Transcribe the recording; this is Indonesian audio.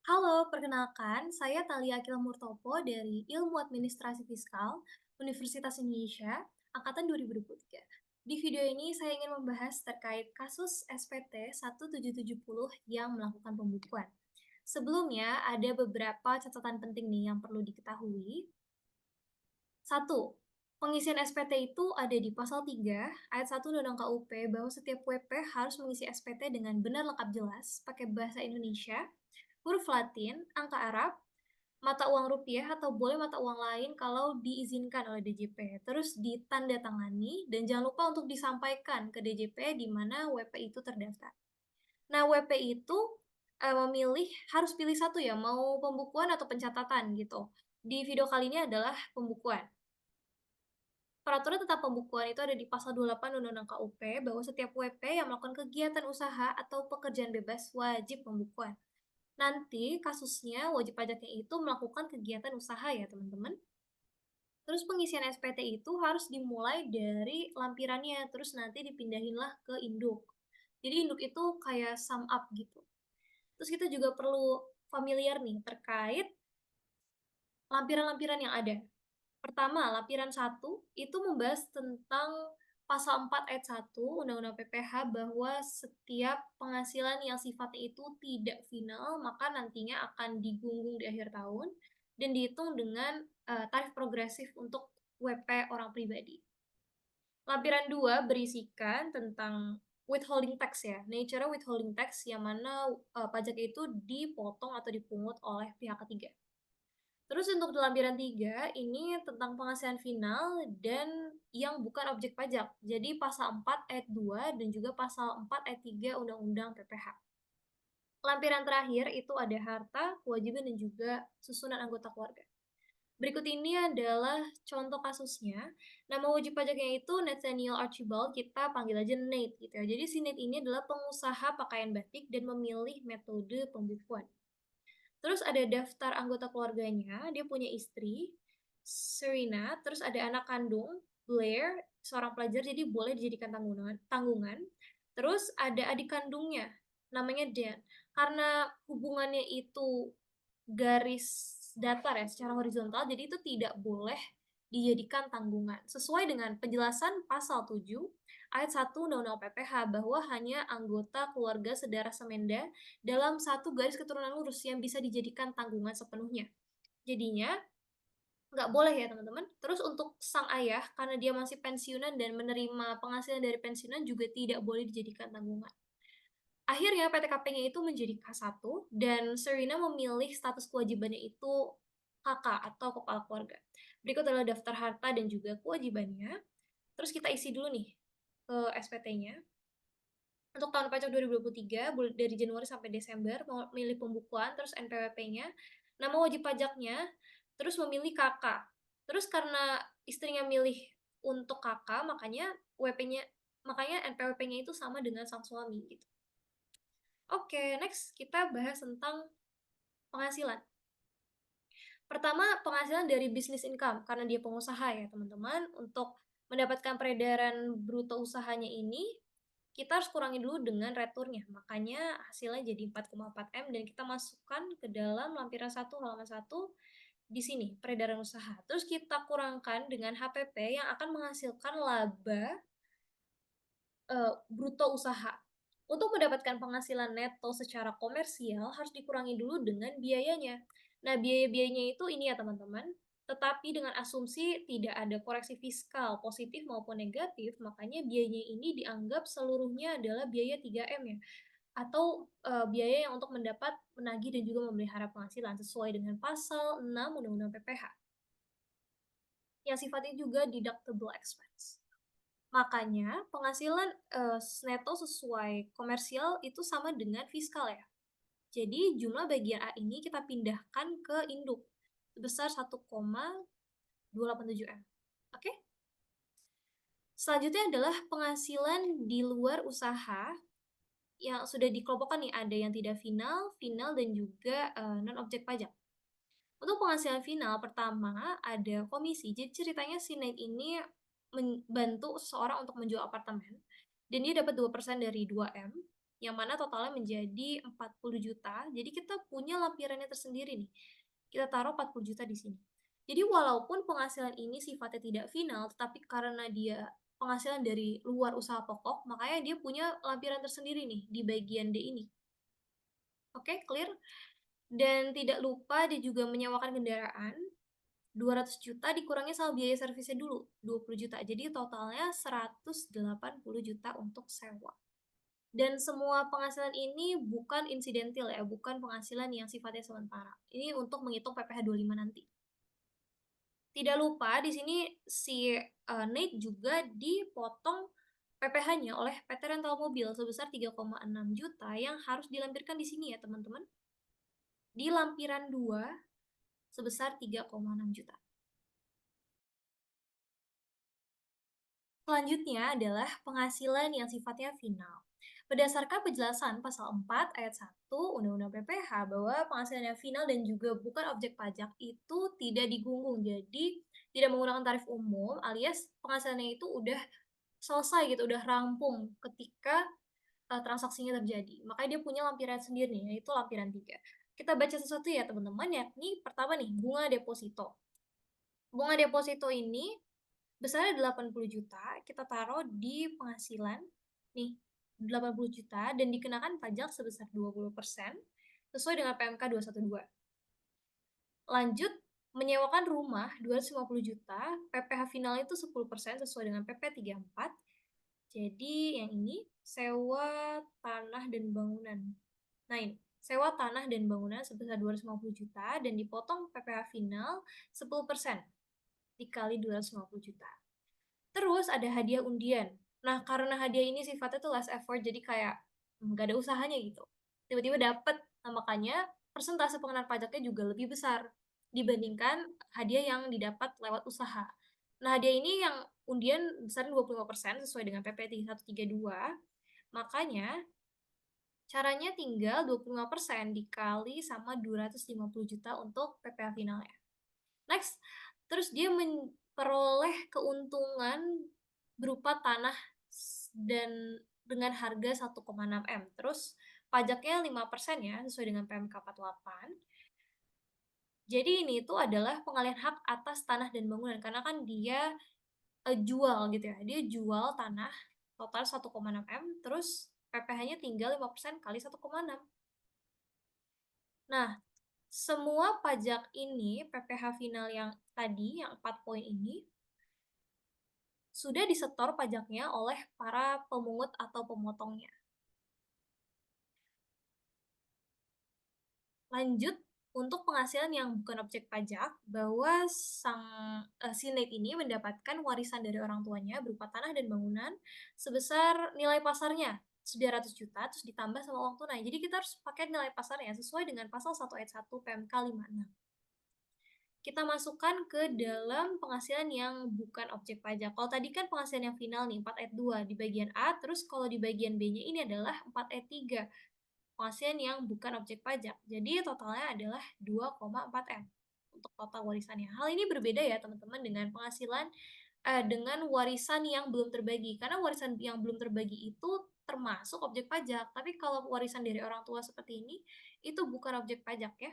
Halo, perkenalkan, saya Thalia Akila Murtopo dari Ilmu Administrasi Fiskal, Universitas Indonesia, Angkatan 2023. Di video ini saya ingin membahas terkait kasus SPT 1770 yang melakukan pembukuan. Sebelumnya, ada beberapa catatan penting nih yang perlu diketahui. 1. Pengisian SPT itu ada di pasal 3 ayat 1 Undang-Undang KUP bahwa setiap WP harus mengisi SPT dengan benar lengkap jelas, pakai bahasa Indonesia, huruf Latin, angka Arab, mata uang rupiah atau boleh mata uang lain kalau diizinkan oleh DJP. Terus ditandatangani dan jangan lupa untuk disampaikan ke DJP di mana WP itu terdaftar. Nah, WP itu memilih harus pilih satu ya, mau pembukuan atau pencatatan gitu. Di video kali ini adalah pembukuan. Peraturan tentang pembukuan itu ada di pasal 28 Undang-Undang KUP bahwa setiap WP yang melakukan kegiatan usaha atau pekerjaan bebas wajib pembukuan. Nanti kasusnya wajib pajaknya itu melakukan kegiatan usaha ya teman-teman. Terus pengisian SPT itu harus dimulai dari lampirannya, terus nanti dipindahinlah ke induk. Jadi induk itu kayak sum up gitu. Terus kita juga perlu familiar nih terkait lampiran-lampiran yang ada. Pertama, lampiran 1 itu membahas tentang pasal 4 ayat 1 Undang-Undang PPH bahwa setiap penghasilan yang sifatnya itu tidak final, maka nantinya akan digunggung di akhir tahun dan dihitung dengan tarif progresif untuk WP orang pribadi. Lampiran 2 berisikan tentang withholding tax ya, nature withholding tax yang mana pajak itu dipotong atau dipungut oleh pihak ketiga. Terus untuk di lampiran 3, ini tentang penghasilan final dan yang bukan objek pajak. Jadi pasal 4 ayat 2 dan juga pasal 4 ayat 3 Undang-Undang PPH. Lampiran terakhir itu ada harta, kewajiban, dan juga susunan anggota keluarga. Berikut ini adalah contoh kasusnya. Nama wajib pajaknya itu Nathaniel Archibald, kita panggil aja Nate gitu ya. Jadi si Nate ini adalah pengusaha pakaian batik dan memilih metode pembukuan. Terus ada daftar anggota keluarganya, dia punya istri, Serena, terus ada anak kandung, Blair, seorang pelajar, jadi boleh dijadikan tanggungan. Terus ada adik kandungnya, namanya Dan. Karena hubungannya itu garis datar ya, secara horizontal, jadi itu tidak boleh dijadikan tanggungan. Sesuai dengan penjelasan pasal 7 ayat 1 Undang-Undang PPH bahwa hanya anggota keluarga sedara semenda dalam satu garis keturunan lurus yang bisa dijadikan tanggungan sepenuhnya. Jadinya nggak boleh ya teman-teman. Terus untuk sang ayah, karena dia masih pensiunan dan menerima penghasilan dari pensiunan juga tidak boleh dijadikan tanggungan. Akhirnya PTKP-nya itu menjadi K1 dan Serena memilih status kewajibannya itu kakak atau kepala keluarga. Berikut adalah daftar harta dan juga kewajibannya. Terus kita isi dulu nih ke SPT-nya. Untuk tahun pajak 2023 dari Januari sampai Desember memilih pembukuan, terus NPWP-nya, nama wajib pajaknya, terus memilih kakak. Terus karena istrinya milih untuk kakak, makanya NPWP-nya itu sama dengan sang suami gitu. Oke, next kita bahas tentang penghasilan. Pertama, penghasilan dari bisnis income, karena dia pengusaha ya teman-teman. Untuk mendapatkan peredaran bruto usahanya ini, kita harus kurangi dulu dengan returnya. Makanya hasilnya jadi 4,4 M dan kita masukkan ke dalam lampiran 1 halaman 1 di sini, peredaran usaha. Terus kita kurangkan dengan HPP yang akan menghasilkan laba bruto usaha. Untuk mendapatkan penghasilan neto secara komersial harus dikurangi dulu dengan biayanya. Nah, biaya-biayanya itu ini ya teman-teman, tetapi dengan asumsi tidak ada koreksi fiskal positif maupun negatif, makanya biayanya ini dianggap seluruhnya adalah biaya 3M ya, atau biaya yang untuk mendapat, menagih, dan juga memelihara penghasilan sesuai dengan pasal 6 Undang-Undang PPH. Yang sifatnya juga deductible expense. Makanya penghasilan neto sesuai komersial itu sama dengan fiskal ya. Jadi jumlah bagian A ini kita pindahkan ke induk sebesar 1,287 M. Oke? Selanjutnya adalah penghasilan di luar usaha yang sudah dikelompokkan nih, ada yang tidak final, final, dan juga non objek pajak. Untuk penghasilan final pertama ada komisi. Jadi ceritanya si Nate ini membantu seseorang untuk menjual apartemen dan dia dapat 2% dari 2M yang mana totalnya menjadi 40 juta. Jadi kita punya lampirannya tersendiri nih. Kita taruh 40 juta di sini. Jadi walaupun penghasilan ini sifatnya tidak final, tetapi karena dia penghasilan dari luar usaha pokok, makanya dia punya lampiran tersendiri nih di bagian D ini. Oke, clear? Dan tidak lupa dia juga menyewakan kendaraan, 200 juta dikurangi sama biaya servisnya dulu, 20 juta. Jadi totalnya 180 juta untuk sewa. Dan semua penghasilan ini bukan insidentil ya, bukan penghasilan yang sifatnya sementara. Ini untuk menghitung PPh 25 nanti. Tidak lupa di sini si Nate juga dipotong PPh-nya oleh PT Rental Mobil sebesar 3,6 juta yang harus dilampirkan di sini ya teman-teman. Di lampiran 2 sebesar 3,6 juta. Selanjutnya adalah penghasilan yang sifatnya final. Berdasarkan penjelasan pasal 4 ayat 1 Undang-Undang PPh bahwa penghasilan yang final dan juga bukan objek pajak itu tidak digunggung. Jadi tidak menggunakan tarif umum alias penghasilannya itu udah selesai gitu, udah rampung ketika transaksinya terjadi. Makanya dia punya lampiran sendiri nih, yaitu lampiran 3. Kita baca sesuatu ya teman-teman, yakni pertama nih, bunga deposito. Bunga deposito ini besarnya 80 juta, kita taruh di penghasilan, nih, 80 juta dan dikenakan pajak sebesar 20% sesuai dengan PMK 212. Lanjut, menyewakan rumah 250 juta, PPh final itu 10% sesuai dengan PP 34. Jadi yang ini sewa tanah dan bangunan. Nah ini, sewa tanah dan bangunan sebesar 250 juta dan dipotong PPh final 10% dikali 250 juta. Terus ada hadiah undian. Nah, karena hadiah ini sifatnya tuh less effort, jadi kayak nggak ada usahanya gitu. Tiba-tiba dapet, nah makanya persentase pengenaan pajaknya juga lebih besar dibandingkan hadiah yang didapat lewat usaha. Nah, hadiah ini yang undian besar 25% sesuai dengan PP 3132. Makanya caranya tinggal 25% dikali sama 250 juta untuk PPh finalnya. Next, terus dia memperoleh keuntungan berupa tanah dan dengan harga 1,6 M. Terus pajaknya 5% ya, sesuai dengan PMK 48. Jadi ini tuh adalah pengalihan hak atas tanah dan bangunan karena kan dia jual gitu ya. Dia jual tanah total 1,6 M, terus PPh-nya tinggal 5% kali 1,6. Nah, semua pajak ini, PPh final yang tadi, yang 4 poin ini, sudah disetor pajaknya oleh para pemungut atau pemotongnya. Lanjut, untuk penghasilan yang bukan objek pajak, bahwa si Nate ini mendapatkan warisan dari orang tuanya berupa tanah dan bangunan sebesar nilai pasarnya 900 juta, terus ditambah sama uang tunai. Jadi kita harus pakai nilai pasarnya sesuai dengan pasal 1 ayat 1 PMK 56. Kita masukkan ke dalam penghasilan yang bukan objek pajak. Kalau tadi kan penghasilan yang final nih, 4 ayat 2 di bagian A, terus kalau di bagian B-nya ini adalah 4 ayat 3, penghasilan yang bukan objek pajak. Jadi totalnya adalah 2,4 M untuk total warisannya. Hal ini berbeda ya teman-teman dengan penghasilan dengan warisan yang belum terbagi. Karena warisan yang belum terbagi itu termasuk objek pajak. Tapi kalau warisan dari orang tua seperti ini, itu bukan objek pajak ya.